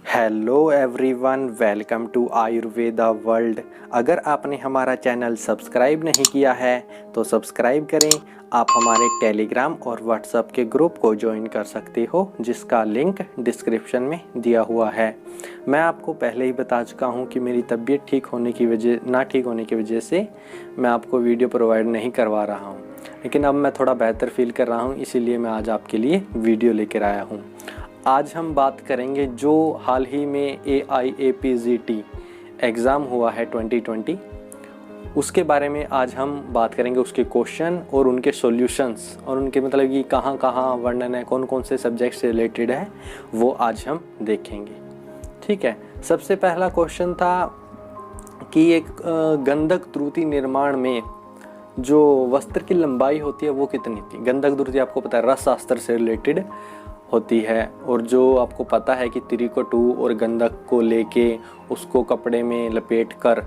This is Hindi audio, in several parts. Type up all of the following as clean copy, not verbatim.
Hello everyone, welcome to Ayurveda world. अगर आपने हमारा चैनल सब्सक्राइब नहीं किया है तो सब्सक्राइब करें। आप हमारे टेलीग्राम और व्हाट्सएप के ग्रुप को ज्वाइन कर सकते हो, जिसका लिंक डिस्क्रिप्शन में दिया हुआ है। मैं आपको पहले ही बता चुका हूं कि मेरी तबीयत ना ठीक होने की वजह से मैं आपको वीडियो प्रोवाइड नहीं करवा रहा हूँ, लेकिन अब मैं थोड़ा बेहतर फील कर रहा हूँ, इसीलिए मैं आज आपके लिए वीडियो लेकर आया हूँ। आज हम बात करेंगे जो हाल ही में AIAPGT एग्ज़ाम हुआ है 2020, उसके बारे में आज हम बात करेंगे। उसके क्वेश्चन और उनके सॉल्यूशंस और उनके मतलब कि कहाँ कहाँ वर्णन है, कौन कौन से सब्जेक्ट से रिलेटेड है, वो आज हम देखेंगे। ठीक है, सबसे पहला क्वेश्चन था कि एक गंधक द्रुति निर्माण में जो वस्त्र की लंबाई होती है वो कितनी थी। गंधक द्रुति आपको पता है रस शास्त्र से रिलेटेड होती है, और जो आपको पता है कि त्रिकटु और गंधक को लेके उसको कपड़े में लपेट कर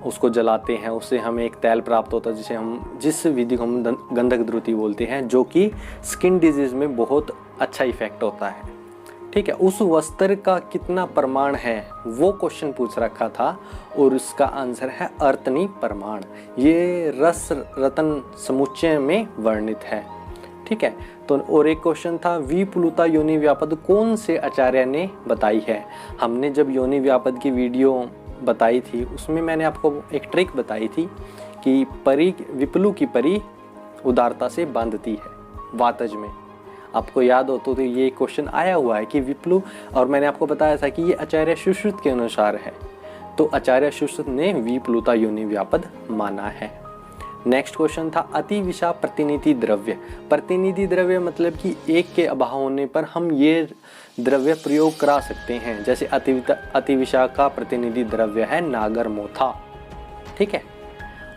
उसको जलाते हैं, उससे हमें एक तेल प्राप्त होता है जिस विधि को हम गंधक द्रुति बोलते हैं, जो कि स्किन डिजीज़ में बहुत अच्छा इफेक्ट होता है। ठीक है, उस वस्त्र का कितना प्रमाण है वो क्वेश्चन पूछ रखा था, और उसका आंसर है अर्तनी प्रमाण। ये रस रतन समुच्चय में वर्णित है। ठीक है, तो और एक क्वेश्चन था विप्लुता योनि व्यापद कौन से आचार्य ने बताई है। हमने जब योनि व्यापद की वीडियो बताई थी उसमें मैंने आपको एक ट्रिक बताई थी कि परी विप्लु की परी उदारता से बांधती है वातज में। आपको याद हो तो ये क्वेश्चन आया हुआ है कि विप्लु, और मैंने आपको बताया था कि ये आचार्य सुश्रुत के अनुसार है, तो आचार्य सुश्रुत ने विप्लुता योनि व्यापद माना है। नेक्स्ट क्वेश्चन था अतिविषा प्रतिनिधि द्रव्य। प्रतिनिधि द्रव्य मतलब कि एक के अभाव होने पर हम ये द्रव्य प्रयोग करा सकते हैं। जैसे अतिविषा का प्रतिनिधि द्रव्य है नागर मोथा। ठीक है,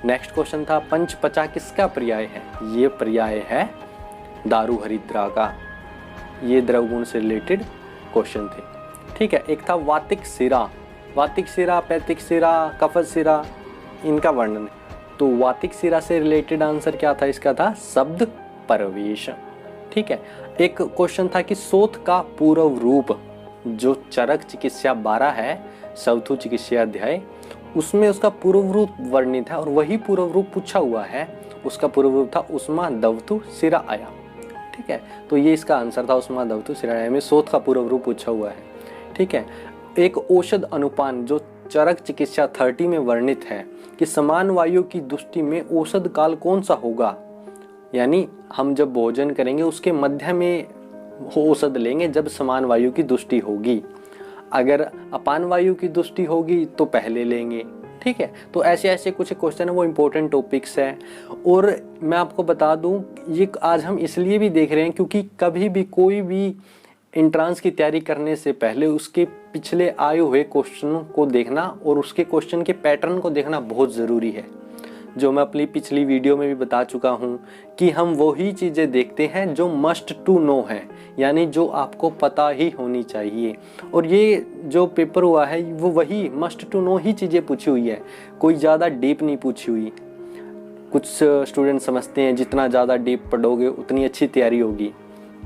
नेक्स्ट क्वेश्चन था पंचपचा किसका पर्याय है। ये पर्याय है दारू हरिद्रा का। ये द्रवगुण से रिलेटेड क्वेश्चन थे। ठीक है, एक था वातिक सिरा, पैतिक सिरा, कफज सिरा, इनका वर्णन है। तो वातिक सिरा से रिलेटेड आंसर क्या था इसका, था शब्द प्रवेश। ठीक है, एक क्वेश्चन था कि शोथ का पूर्व रूप जो चरक चिकित्सा 12 है, सवथु चिकित्सा अध्याय, उसमें उसका पूर्व रूप वर्णित है और वही पूर्व रूप पूछा हुआ है। उसका पूर्व रूप था उष्मा दवतु सिरा आया। ठीक है, तो ये इसका आंसर था उष्मा दवतु सिरा आया में शोथ का पूर्व रूप पूछा हुआ है। ठीक है, एक औषध अनुपान जो चरक चिकित्सा 30 में वर्णित है कि समान वायु की दृष्टि में औषध काल कौन सा होगा। यानी हम जब भोजन करेंगे उसके मध्य में औषध लेंगे जब समान वायु की दृष्टि होगी। अगर अपान वायु की दृष्टि होगी तो पहले लेंगे। ठीक है, तो ऐसे ऐसे कुछ क्वेश्चन है, वो इम्पोर्टेंट टॉपिक्स है। और मैं आपको बता दूं ये आज हम इसलिए भी देख रहे हैं क्योंकि कभी भी कोई भी एंट्रांस की तैयारी करने से पहले उसके पिछले आए हुए क्वेश्चन को देखना और उसके क्वेश्चन के पैटर्न को देखना बहुत ज़रूरी है। जो मैं अपनी पिछली वीडियो में भी बता चुका हूँ कि हम वही चीज़ें देखते हैं जो मस्ट टू नो है, यानी जो आपको पता ही होनी चाहिए। और ये जो पेपर हुआ है वो वही मस्ट टू नो ही चीज़ें पूछी हुई है, कोई ज़्यादा डीप नहीं पूछी हुई। कुछ स्टूडेंट समझते हैं जितना ज़्यादा डीप पढ़ोगे उतनी अच्छी तैयारी होगी,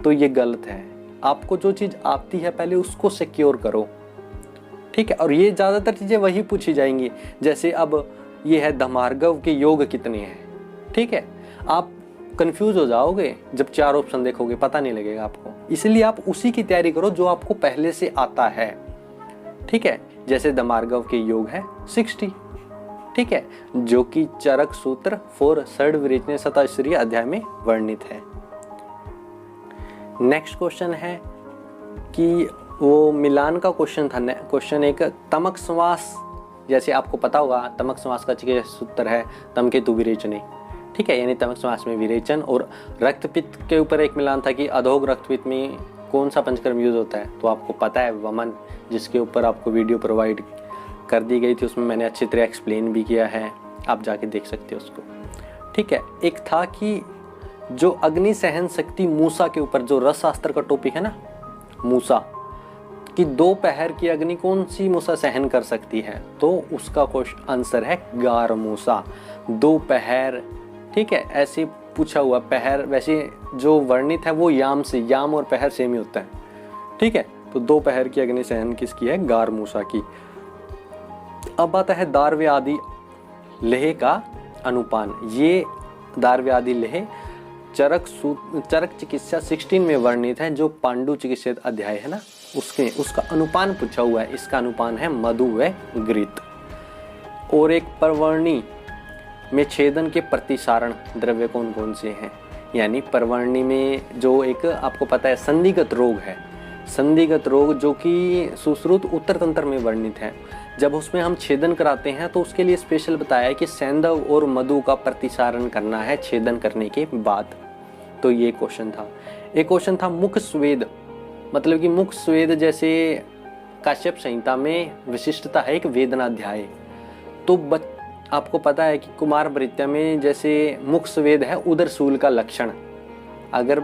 तो ये गलत है। आपको जो चीज़ आती है पहले उसको सिक्योर करो। ठीक है, और ये ज़्यादातर चीज़ें वही पूछी जाएंगी। जैसे अब ये है धमार्गव के योग कितने हैं। ठीक है, आप कंफ्यूज हो जाओगे जब 4 ऑप्शन देखोगे, पता नहीं लगेगा आपको। इसलिए आप उसी की तैयारी करो जो आपको पहले से आता है। ठीक है, जैसे धमार्गव के योग है 60। ठीक है, जो कि चरक सूत्र 4 षड विरेचन शतश्री अध्याय में वर्णित है। नेक्स्ट क्वेश्चन है कि वो मिलान का क्वेश्चन था। क्वेश्चन एक तमक श्वास, जैसे आपको पता होगा तमक श्वास का चिकित्सा सूत्र है तम केतु विरेचने। ठीक है, यानी तमक श्वास में विरेचन। और रक्तपित्त के ऊपर एक मिलान था कि अधोग रक्तपित्त में कौन सा पंचकर्म यूज होता है, तो आपको पता है वमन, जिसके ऊपर आपको वीडियो प्रोवाइड कर दी गई थी, उसमें मैंने अच्छी तरह एक्सप्लेन भी किया है, आप जाके देख सकते हो उसको। ठीक है, एक था कि जो अग्नि सहन शक्ति मूसा के ऊपर, जो रस शास्त्र का टॉपिक है ना, मूसा कि 2 पहर की अग्नि कौन सी मूसा सहन कर सकती है, तो उसका आंसर है गार मूसा। 2 पहर। ठीक है, ऐसे पूछा हुआ। पहर वैसे जो वर्णित है वो याम से, याम और पहर सेम ही होता है। ठीक है, तो दोपहर की अग्नि सहन किसकी है? गार मूसा की। अब आता है दार्व्य आदि लेह का अनुपान। ये दार्व्य आदि लेह चरक चिकित्सा 16 में वर्णित है, जो पांडु चिकित्सा अध्याय है ना, उसका अनुपान पूछा हुआ है। इसका अनुपान है मधु व घृत। और एक परवर्णी में छेदन के प्रतिसारण द्रव्य कौन कौन से हैं? यानी परवर्णी में जो एक आपको पता है संधिगत रोग है, संधिगत रोग जो कि सुश्रुत उत्तर तंत्र में वर्णित है, जब उसमें हम छेदन कराते हैं तो उसके लिए स्पेशल बताया है कि सैंधव और मधु का प्रतिसारण करना है छेदन करने के बाद। तो ये क्वेश्चन था। एक क्वेश्चन था मुख स्वेद, मतलब कि मुख स्वेद जैसे काश्यप संहिता में विशिष्टता है एक वेदनाध्याय। तो आपको पता है कि कुमार भृत्या में जैसे मुख स्वेद है उदर शूल का लक्षण, अगर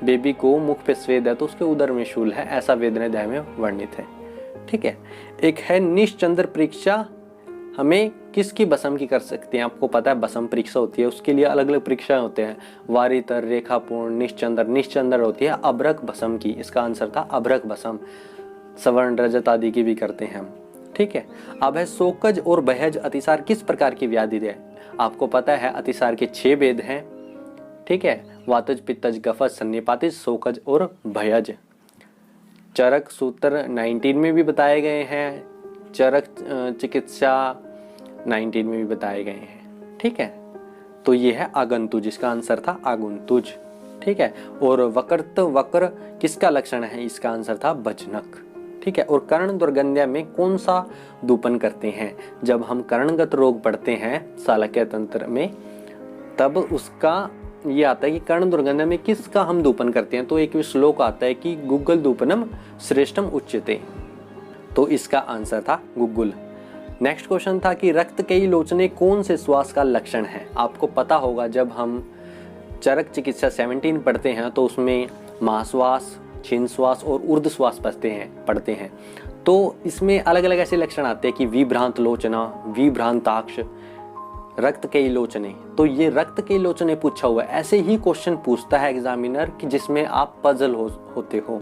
बेबी को मुख पे स्वेद है तो उसके उदर में शूल है, ऐसा वेदनाध्याय में वर्णित है। ठीक है। एक है निश्चंद्र परीक्षा, हमें किसकी बसम की कर सकते हैं? आपको पता है बसम परीक्षा होती है, उसके लिए अलग अलग परीक्षाएं होते हैं, वारितर, रेखापूर्ण, निश्चंद्र। निश्चंद्र होती है अभ्रक बसम की, इसका आंसर था अभ्रक बसम। सवर्ण, रजत आदि की भी करते हैं हम। ठीक है। अब है शोकज और भयज अतिसार किस प्रकार की व्याधि है? आपको पता है अतिसार के 6 भेद हैं। ठीक है। वातज, पित्तज, कफज, सन्निपातिज, शोकज और भयज। चरक सूत्र 19 में भी बताए गए हैं, चरक चिकित्सा 19 में भी बताए गए हैं। ठीक है। तो ये है आगंतुज, इसका आंसर था आगंतुज। ठीक है। और वक्रत वक्र किसका लक्षण है? इसका आंसर था बचनक। ठीक है। और कर्ण दुर्गंध्या में कौन सा दूपन करते हैं? जब हम कर्णगत रोग पढ़ते हैं शालक्य तंत्र में, तब उसका ये आता है कि कर्ण दुर्गंध्या में किसका हम दूपन करते हैं। तो एक श्लोक आता है कि गुग्गल दूपनम श्रेष्ठम उच्यते, तो इसका आंसर था गुग्गुल। नेक्स्ट क्वेश्चन था कि रक्त कई लोचने कौन से श्वास का लक्षण है? आपको पता होगा जब हम चरक चिकित्सा 17 पढ़ते हैं तो उसमें महाश्वास, छिन्न श्वास और ऊर्ध्व श्वास पढ़ते हैं। तो इसमें अलग अलग ऐसे लक्षण आते हैं कि विभ्रांत लोचना, विभ्रांताक्ष, रक्त कई लोचने। तो ये रक्त कई लोचने पूछा हुआ है। ऐसे ही क्वेश्चन पूछता है एग्जामिनर कि जिसमें आप पजल होते हो।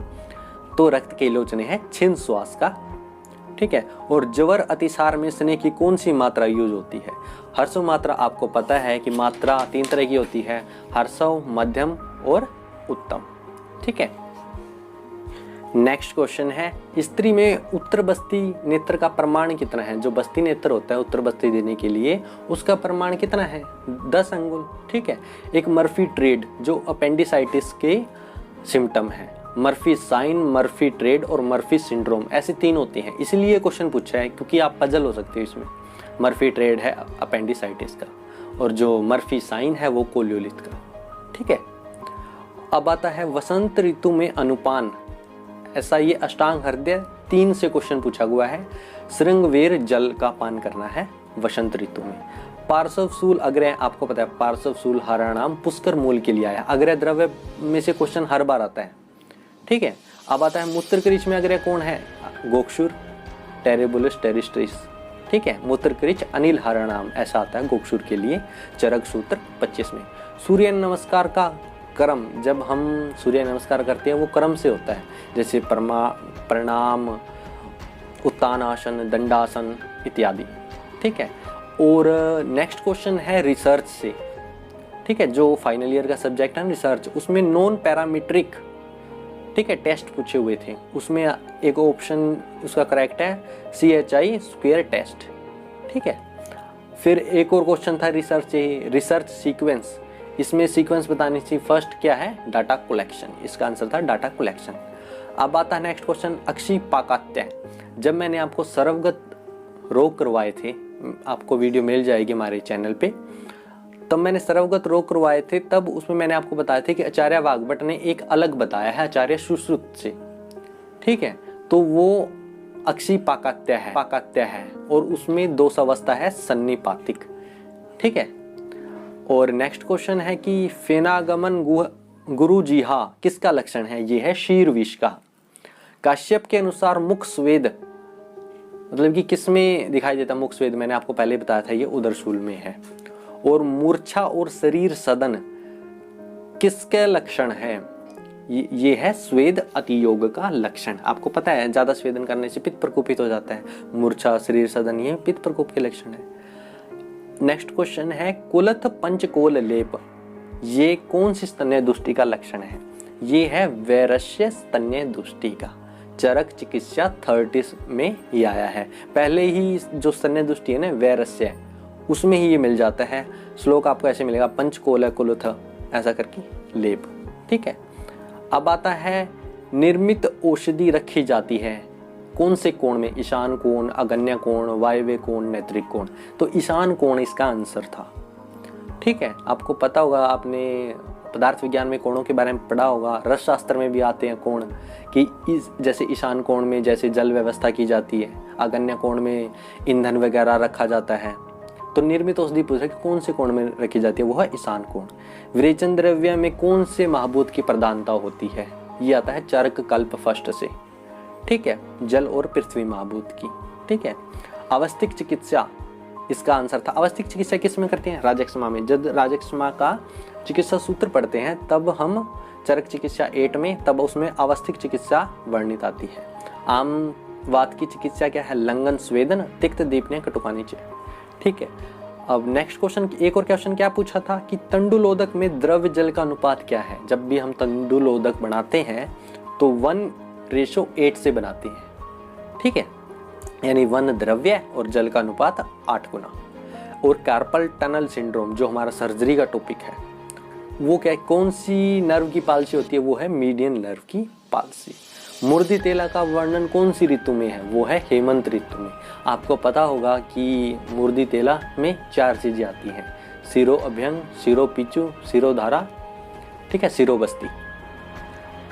तो रक्त कई लोचने है छिन्न श्वास का। ठीक है। और जवर अतिसार में स्नेह की कौन सी मात्रा यूज होती है? हर्षव मात्रा आपको पता है कि मात्रा 3 तरह की होती है, हर्षव, मध्यम और उत्तम। ठीक है। नेक्स्ट क्वेश्चन है स्त्री में उत्तर बस्ती नेत्र का प्रमाण कितना है? जो बस्ती नेत्र होता है उत्तर बस्ती देने के लिए उसका प्रमाण कितना है? 10 अंगुल। ठीक है। एक मर्फी ट्रेड जो अपेंडिसाइटिस के सिम्टम है, मर्फी साइन, मर्फी ट्रेड और मर्फी सिंड्रोम, ऐसे 3 होते हैं। इसलिए क्वेश्चन पूछा है क्योंकि आप पजल हो सकते हो इसमें। मर्फी ट्रेड है अपेंडिसाइटिस का और जो मर्फी साइन है वो कोलियोलिथ का। ठीक है। अब आता है वसंत ऋतु में अनुपान। ऐसा ये अष्टांग हृदय 3 से क्वेश्चन पूछा हुआ है। श्रृंगवेर जल का पान करना है वसंत ऋतु में। पार्श्व शूल अग्रह, आपको पता है पार्श्व शूल हरणाम पुष्कर मूल के लिए आया। अग्रह द्रव्य में से क्वेश्चन हर बार आता है। ठीक है। अब आता है मूत्रकृच में अग्रह कौन है? गोक्षुर, टेरेबुलस टेरिस्ट्रिस। ठीक है। मूत्रकृच अनिल हरणाम, ऐसा आता है गोक्षुर के लिए चरक सूत्र 25 में। सूर्य नमस्कार का क्रम, जब हम सूर्य नमस्कार करते हैं वो क्रम से होता है, जैसे प्रणाम, उत्तानासन, दंडासन इत्यादि। ठीक है। और नेक्स्ट क्वेश्चन है रिसर्च से। ठीक है। जो फाइनल ईयर का सब्जेक्ट है रिसर्च, उसमें नॉन पैरामीट्रिक, ठीक है, टेस्ट पूछे हुए थे। उसमें एक ऑप्शन उसका करेक्ट है CHI स्क्वायर टेस्ट। ठीक है। फिर एक और क्वेश्चन था रिसर्च सीक्वेंस। इसमें सीक्वेंस बतानी चाहिए। फर्स्ट क्या है? डाटा कलेक्शन, इसका आंसर था डाटा कलेक्शन। अब आता है नेक्स्ट क्वेश्चन अक्षिपाकात्य। जब मैंने आपको सर्वगत रोग करवाए थे, आपको वीडियो मिल जाएगी हमारे चैनल पे, तब मैंने सर्वगत रोग करवाए थे, तब उसमें मैंने आपको बताया था कि आचार्य वाग्भट ने एक अलग बताया है आचार्य सुश्रुत से। ठीक है। तो वो अक्षिपाकात्य है और उसमें 2 अवस्था है सन्निपातिक। ठीक है। और नेक्स्ट क्वेश्चन है कि फेनागमन गुरु जी हा किसका लक्षण है? ये है शीर विष का। काश्यप के अनुसार मुख स्वेद मतलब कि किस में दिखाई देता मुख स्वेद? मैंने आपको पहले बताया था ये उदरशूल में है। और मूर्छा और शरीर सदन किसके लक्षण है? ये है स्वेद अतियोग का लक्षण। आपको पता है ज्यादा स्वेदन करने से पित्त प्रकोपित हो जाता है, मूर्छा, शरीर सदन, ये पित्त प्रकोप के लक्षण है। नेक्स्ट क्वेश्चन है कुलथ पंचकोल लेप, ये कौन सी स्तन्य दुष्टि का लक्षण है? ये है वैरस्य स्तन्य दुष्टि का। चरक चिकित्सा 30 में ही आया है। पहले ही जो स्तन्य दुष्टि है ना वैरस्य, उसमें ही ये मिल जाता है। श्लोक आपको ऐसे मिलेगा, पंचकोल कुलथ ऐसा करके लेप। ठीक है, अब आता है निर्मित औषधि रखी जाती है कौन से कोण में? ईशान कोण, अगन्य कोण, वायव्य कोण, नैत्रिक कोण। तो ईशान कोण इसका आंसर था। ठीक है, आपको पता होगा, आपने पदार्थ विज्ञान में कोणों के बारे में पढ़ा होगा, रस शास्त्र में भी आते हैं कोण कि जैसे ईशान कोण में जैसे जल व्यवस्था की जाती है, अगन्य कोण में ईंधन वगैरह रखा जाता है। तो निर्मित औषधि पूछ रहे कि कौन से कोण में रखी जाती है, वो है ईशान कोण। विरेचन द्रव्य में कौन से महाभूत की प्रधानता होती है? ये आता है चरक कल्प फर्स्ट से। ठीक है, जल और पृथ्वी महाभूत की। ठीक है, अवस्थिक चिकित्सा इसका आंसर था। अवस्थिक चिकित्सा किस में करते हैं? राजक्षमा में। जब राजक्षमा का चिकित्सा सूत्र पढ़ते हैं तब हम चरक चिकित्सा 8 में, तब उसमें अवस्थिक चिकित्सा वर्णित आती है। आम वात की चिकित्सा क्या है? लंगन, स्वेदन, तिक्त, दीपने, कटुकानीचे। ठीक है, अब नेक्स्ट क्वेश्चन, एक और क्वेश्चन क्या पूछा था कि तंडुलोदक में द्रव्य जल का अनुपात क्या है? जब भी हम तंडुलोदक बनाते हैं तो 1:8 से बनाते हैं। ठीक है, यानी 1 द्रव्य और जल का अनुपात 8 गुना। और कार्पल टनल सिंड्रोम जो हमारा सर्जरी का टॉपिक है, वो क्या है? कौन सी नर्व की पालसी होती है? वो है मीडियन नर्व की पालसी। मूर्धी तेला का वर्णन कौन सी ऋतु में है? वो है हेमंत ऋतु में। आपको पता होगा कि मूर्धी तेला में 4 चीजें आती हैं, सिरो अभ्यंग, सिरो पिचु, सिरोधारा, ठीक है, सिरोबस्ती।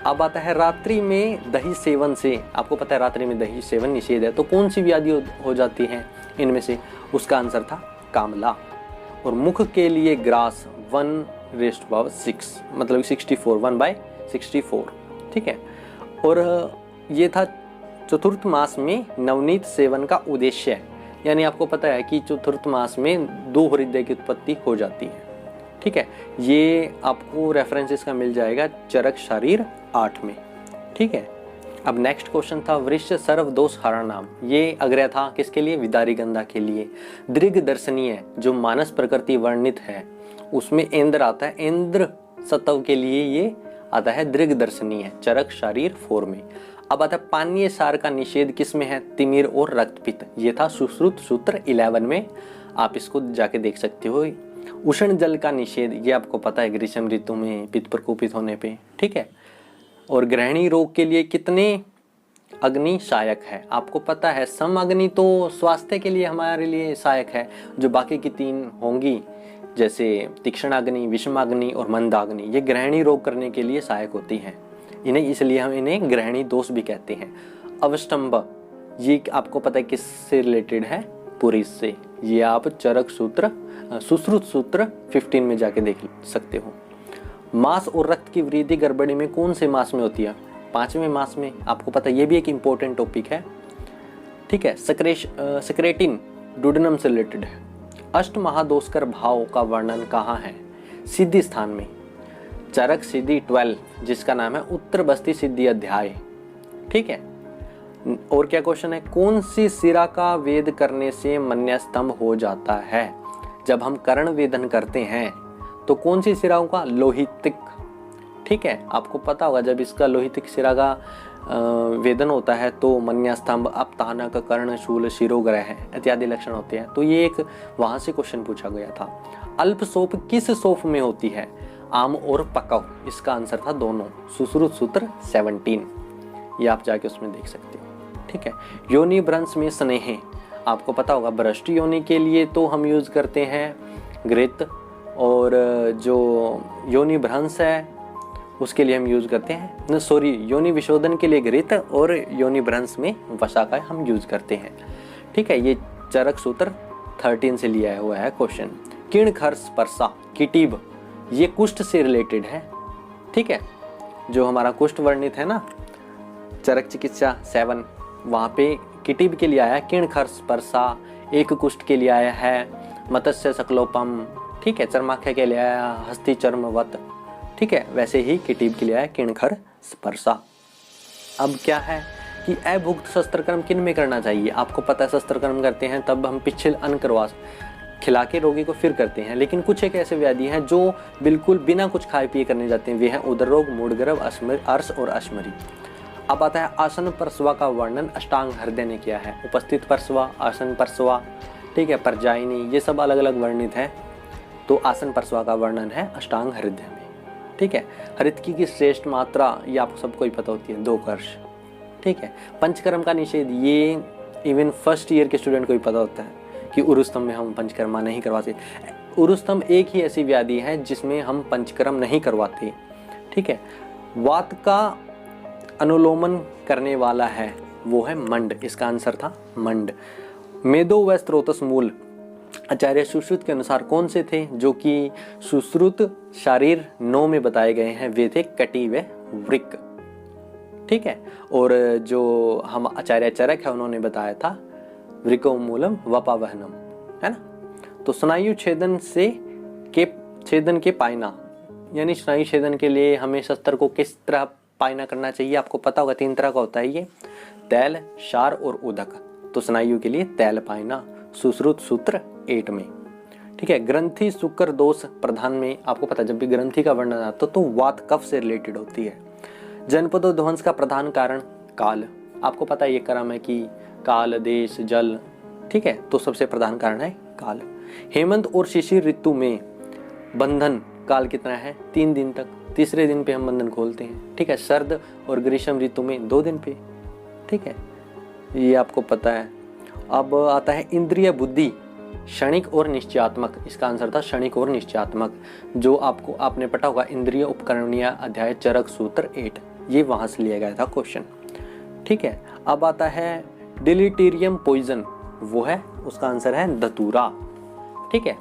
अब आता है रात्रि में दही सेवन से। आपको पता है रात्रि में दही सेवन निषेध है, तो कौन सी व्याधि हो जाती है इनमें से? उसका आंसर था कामला। और मुख के लिए ग्रास 1:6 मतलब 64, 1/64। ठीक है, और ये था चतुर्थ मास में नवनीत सेवन का उद्देश्य। यानी आपको पता है कि चतुर्थ मास में 2 हृदय की उत्पत्ति हो जाती है। ठीक है, ये आपको रेफरेंसेस का मिल जाएगा चरक शरीर 8 में। ठीक है, अब नेक्स्ट क्वेश्चन था वृक्ष सर्व दोष हरण नाम। ये अग्रह था किसके लिए? विदारी गंधा के लिए। दृग दर्शनीय जो मानस प्रकृति वर्णित है उसमें इंद्र आता है, इंद्र सतव के लिए ये आता है दृग दर्शनीय, चरक शरीर 4 में। अब आता है पानीय सार का निषेध किस में है? तिमिर और रक्तपित्त। ये था सुश्रुत सूत्र 11 में, आप इसको जाके देख सकते हो। उष्ण जल का निषेध, ये आपको पता है ग्रीष्म ऋतु में पित्त प्रकोपित होने पे। ठीक है, और ग्रहणी रोग के लिए कितने अग्नि सहायक है? आपको पता है सम अग्नि तो स्वास्थ्य के लिए हमारे लिए सहायक है, जो बाकी की 3 होंगी जैसे तीक्ष्ण अग्नि, विषमाग्नि और मंदाग्नि, ये ग्रहणी रोग करने के लिए सहायक होती हैं। इन्हें इसलिए हम इन्हें ग्रहणी दोष भी कहते हैं। अवस्टंभ, ये आपको पता है किससे रिलेटेड है? पुरी से। ये आप चरक सूत्र सुश्रुत सूत्र 15 में जाके देख सकते हो। मांस और रक्त की वृद्धि गड़बड़ी में कौन से मास में होती है? 5वें मास में। आपको पता है ये भी एक इंपॉर्टेंट टॉपिक है। ठीक है, सक्रेटिन डुडेनम से रिलेटेड है। अष्ट महादोषकर भाव का वर्णन कहाँ है? सिद्धि स्थान में। चरक सिद्धि 12 जिसका नाम है उत्तर बस्ती सिद्धि अध्याय। ठीक है, और क्या क्वेश्चन है? कौन सी शिरा का वेद करने से मन्य स्तंभ हो जाता है? जब हम कर्ण वेदन करते हैं तो कौन सी शिराओं का? लोहितिक। ठीक है, आपको पता होगा जब इसका लोहितिक शिरा का वेदन होता है तो मन्या स्तंभ, अपतानक, कर्ण, शूल, शिरोग्रह है इत्यादि लक्षण होते हैं। तो ये एक वहां से क्वेश्चन पूछा गया था। अल्प सोप किस सोफ में होती है? आम और पकव। इसका आंसर था दोनों। सुश्रुत सूत्र 17, ये आप जाके उसमें देख सकते हो। ठीक है, योनि भ्रंश में स्नेह, आपको पता होगा भ्रष्ट योनि के लिए तो हम यूज करते हैं घृत, और जो योनि भ्रंश है उसके लिए हम यूज करते हैं योनि विशोधन के लिए घृत, और योनि भ्रंश में वसा का हम यूज करते हैं। ठीक है, ये चरक सूत्र 13 से लिया हुआ है क्वेश्चन। किण खर्स परसा किटीब, ये कुष्ठ से रिलेटेड है। ठीक है, जो हमारा कुष्ठ वर्णित है ना चरक चिकित्सा 7, वहां पे किटीब के लिए आया किण खर्स परसा, एक कुष्ठ के लिए आया है मत्स्य सकलोपम। ठीक है, चर्माख्य के लिए आया हस्ती चर्मवत। ठीक है, वैसे ही किटीब के लिए आया किणखर स्पर्शा। अब क्या है कि अभुक्त शस्त्र कर्म किन में करना चाहिए? आपको पता है शस्त्र कर्म करते हैं तब हम पिछले अन्न करवा खिला के रोगी को फिर करते हैं, लेकिन कुछ एक ऐसे व्याधि हैं जो बिल्कुल बिना कुछ खाए पिए करने जाते हैं, वे हैं उदर रोग, मूढ़ग्रव, अर्श और अश्मरी। अब आता है आसन परसवा का वर्णन अष्टांग हृदय ने किया है। उपस्थित परसवा, आसन परसवा, ठीक है, परजायनी, ये सब अलग अलग वर्णित है। तो आसन परसवा का वर्णन है अष्टांग हृदय में, ठीक है। हृदय की श्रेष्ठ मात्रा ये आपको सबको ही पता होती है, 2 कर्ष, ठीक है। पंचकर्म का निषेध ये इवन फर्स्ट ईयर के स्टूडेंट को ही पता होता है कि उरुस्तम में हम पंचकर्मा नहीं करवाते। उरुस्तम एक ही ऐसी व्याधि है जिसमें हम पंचकर्म नहीं करवाते, ठीक है। वात का अनुलोमन करने वाला है वो है मंड, इसका आंसर था मंड। मेदो व स्रोतस मूल आचार्य सुश्रुत के अनुसार कौन से थे जो कि सुश्रुत शारीर 9 में बताए गए हैं? वे थे कटी व वृक्क, ठीक है। और जो हम आचार्य चरक है उन्होंने बताया था वृको मूलम वपावहनम, है ना। तो स्नायु छेदन के पायना, यानी स्नायु छेदन के लिए हमें शस्त्र को किस तरह पायना करना चाहिए? आपको पता होगा 3 तरह का होता है ये, तैल, क्षार और उदक। तो स्नायु के लिए तैल पायना, सुश्रुत सूत्र 8 में, ठीक है। ग्रंथि शुक्र दोष प्रधान में आपको पता है जब भी ग्रंथि का वर्णन आता तो वात कफ से रिलेटेड होती है। जनपदों ध्वंस का प्रधान कारण काल, आपको पता है ये क्रम है कि काल, देश, जल, ठीक है। तो सबसे प्रधान कारण है काल। हेमंत और शिशिर ऋतु में बंधन काल कितना है? 3 दिन तक, तीसरे दिन पे हम बंधन खोलते हैं, ठीक है। सर्द और ग्रीष्म ऋतु में 2 दिन पे, ठीक है, ये आपको पता है। अब आता है इंद्रिय बुद्धि क्षणिक और निश्चयात्मक, इसका आंसर था क्षणिक और निश्चयात्मक, जो आपने पढ़ा होगा इंद्रिय उपकरणीय अध्याय चरक सूत्र 8, ये वहां से लिया गया था क्वेश्चन, ठीक है। अब आता है डिलिटेरियम पॉइजन, वो है उसका आंसर है धतूरा, ठीक है।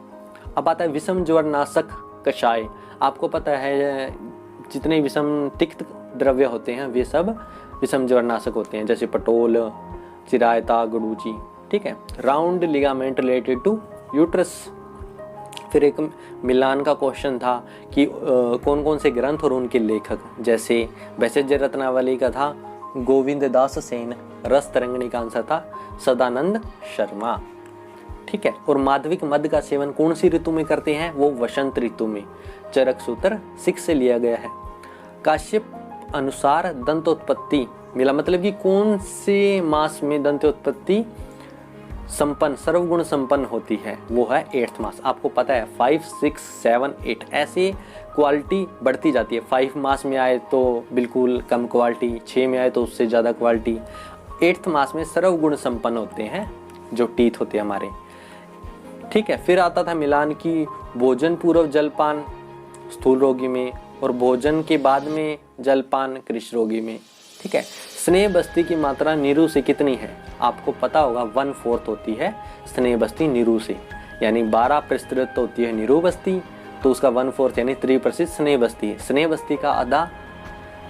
अब आता है विषम ज्वरनाशक कषाय, आपको पता है जितने विषम तिक्त द्रव्य होते हैं वे सब विषम ज्वरनाशक होते हैं, जैसे पटोल, चिरायता, गुडूची, ठीक है। Round ligament related to uterus. फिर एक मिलान का क्वेश्चन था कि कौन कौन से ग्रंथ और उनके लेखक, जैसे वैशज्य रत्नावली का था गोविंद दास सेन, रस तरंगिणी का आंसर था सदानंद शर्मा, ठीक है। और माधविक मद का सेवन कौन सी ऋतु में करते हैं? वो वसंत ऋतु में, चरक सूत्र 6 से लिया गया है। काश्यप अनुसार दंतोत्पत्ति मिला, मतलब कि कौन से मास में दंतोत्पत्ति संपन्न, सर्वगुण संपन्न होती है? वो है 8th मास। आपको पता है 5, 6, 7, 8 ऐसे क्वालिटी बढ़ती जाती है। 5 मास में आए तो बिल्कुल कम क्वालिटी, 6 में आए तो उससे ज़्यादा क्वालिटी, 8th मास में सर्वगुण संपन्न होते हैं जो टीथ होते हैं हमारे, ठीक है। फिर आता था मिलान की भोजन पूर्व जलपान स्थूल रोगी में और भोजन के बाद में जलपान कृष्ण रोगी में, ठीक है। स्नेह बस्ती की मात्रा नीरू से कितनी है? आपको पता होगा 1/4 होती है स्नेह बस्ती नीरू से, यानी 12% होती है नीरू बस्ती, तो उसका 1/4 यानी 3% स्नेह बस्ती है। स्नेह बस्ती का आधा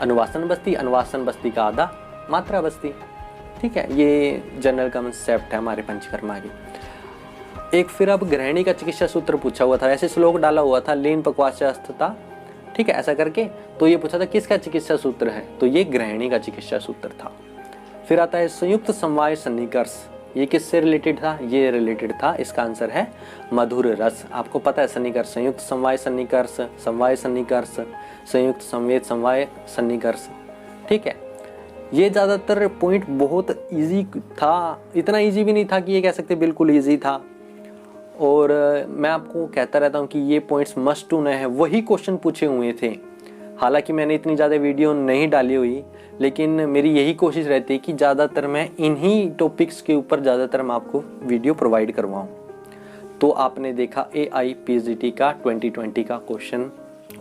अनुवासन बस्ती, अनुवासन बस्ती का आधा मात्रा बस्ती, ठीक है। ये जनरल कंसेप्ट है हमारे पंचकर्मा की। एक फिर अब गृहिणी का चिकित्सा सूत्र पूछा हुआ था, ऐसे श्लोक डाला हुआ था लीन पक्वास्यस्थता, ठीक है, ऐसा करके। तो ये पूछा था किसका चिकित्सा सूत्र है? तो ये गृहिणी का चिकित्सा सूत्र था। फिर आता है संयुक्त समवाय सन्निकर्ष, ये किससे रिलेटेड था? ये रिलेटेड था, इसका आंसर है मधुर रस। आपको पता है सन्निकर्ष, संयुक्त समवाय सन्निकर्ष, समवाय सन्निकर्ष, संयुक्त संवेद समवाय सन्निकर्ष, ठीक है। ये ज़्यादातर पॉइंट बहुत इजी था, इतना इजी भी नहीं था कि ये कह सकते बिल्कुल इजी था। और मैं आपको कहता रहता हूँ कि ये पॉइंट्स मस्ट टू know है, वही क्वेश्चन पूछे हुए थे। हालांकि मैंने इतनी ज़्यादा वीडियो नहीं डाली हुई, लेकिन मेरी यही कोशिश रहती है कि ज़्यादातर मैं इन्हीं टॉपिक्स के ऊपर ज़्यादातर मैं आपको वीडियो प्रोवाइड करवाऊँ। तो आपने देखा AIPGT का 2020 का क्वेश्चन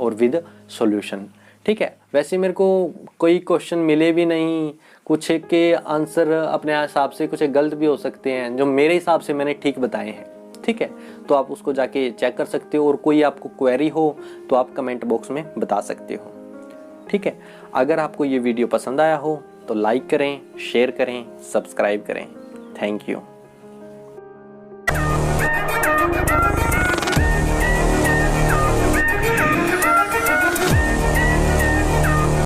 और विद सॉल्यूशन, ठीक है। वैसे मेरे को कोई क्वेश्चन मिले भी नहीं, कुछ के आंसर अपने हिसाब से कुछ गलत भी हो सकते हैं, जो मेरे हिसाब से मैंने ठीक बताए हैं, ठीक है। तो आप उसको जाके चेक कर सकते हो, और कोई आपको क्वेरी हो तो आप कमेंट बॉक्स में बता सकते हो, ठीक है। अगर आपको ये वीडियो पसंद आया हो तो लाइक करें, शेयर करें, सब्सक्राइब करें। Thank you.